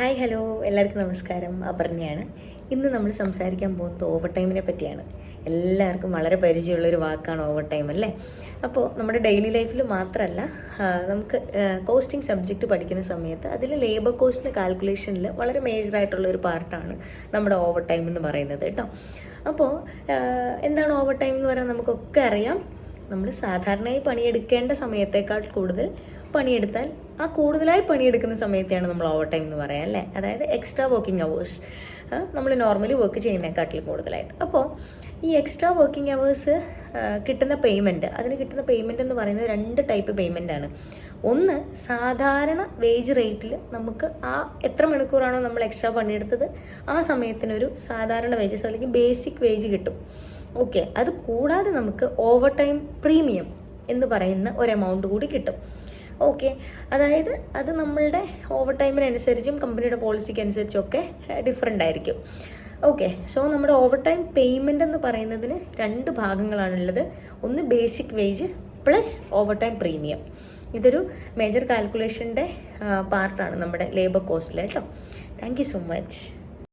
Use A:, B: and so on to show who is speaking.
A: Hi hello എല്ലാവർക്കും നമസ്കാരം. അപർണയാണ്. ഇന്ന് നമ്മൾ സംസാരിക്കാൻ പോകുന്നത് ഓവർ ടൈമിനെ പറ്റിയാണ്. എല്ലാവർക്കും വളരെ പരിചയമുള്ളൊരു വാക്കാണ് ഓവർ ടൈം അല്ലേ. അപ്പോൾ നമ്മുടെ ഡെയിലി ലൈഫിൽ മാത്രമല്ല, നമുക്ക് കോസ്റ്റിംഗ് സബ്ജക്റ്റ് പഠിക്കുന്ന സമയത്ത് അതിൽ ലേബർ കോസ്റ്റിൻ്റെ കാൽക്കുലേഷനിൽ വളരെ മേജറായിട്ടുള്ള ഒരു പാർട്ടാണ് നമ്മുടെ ഓവർ ടൈം എന്ന് പറയുന്നത് കേട്ടോ. അപ്പോൾ എന്താണ് ഓവർ ടൈം എന്ന് പറയുന്നത്? നമുക്കൊക്കെ അറിയാം. നമ്മൾ സാധാരണയായി പണിയെടുക്കേണ്ട സമയത്തേക്കാൾ കൂടുതൽ പണിയെടുത്താൽ ആ കൂടുതലായി പണിയെടുക്കുന്ന സമയത്തെയാണ് നമ്മൾ ഓവർ ടൈം എന്ന് പറയാം അല്ലേ. അതായത് എക്സ്ട്രാ വർക്കിംഗ് അവേഴ്സ്, നമ്മൾ നോർമലി വർക്ക് ചെയ്യുന്നതിനെക്കാട്ടിലും കൂടുതലായിട്ട്. അപ്പോൾ ഈ എക്സ്ട്രാ വർക്കിംഗ് അവേഴ്സ് കിട്ടുന്ന പേയ്മെൻറ്റ്, അതിന് കിട്ടുന്ന പേയ്മെൻറ്റ് എന്ന് പറയുന്നത് 2 ടൈപ്പ് പേയ്മെൻ്റ് ആണ്. ഒന്ന്, സാധാരണ വേജ് റേറ്റിൽ നമുക്ക് ആ എത്ര മണിക്കൂറാണോ നമ്മൾ എക്സ്ട്രാ പണിയെടുത്തത് ആ സമയത്തിനൊരു സാധാരണ വേജസ് അല്ലെങ്കിൽ ബേസിക് വേജ് കിട്ടും. ഓക്കെ, അത് കൂടാതെ നമുക്ക് ഓവർ ടൈം പ്രീമിയം എന്ന് പറയുന്ന ഒരു എമൗണ്ട് കൂടി കിട്ടും. ഓക്കെ, അതായത് അത് നമ്മളുടെ ഓവർ ടൈമിനനുസരിച്ചും കമ്പനിയുടെ പോളിസിക്ക് അനുസരിച്ചൊക്കെ ഡിഫറെൻ്റ് ആയിരിക്കും. ഓക്കെ, സോ നമ്മുടെ ഓവർ ടൈം പേയ്മെൻ്റ് എന്ന് പറയുന്നതിന് 2 ഭാഗങ്ങളാണുള്ളത്. ഒന്ന് basic wage plus over time premium. ഇതൊരു മേജർ കാൽക്കുലേഷൻ്റെ പാർട്ടാണ് നമ്മുടെ ലേബർ കോസ്റ്റിൽ കേട്ടോ. Thank you so much.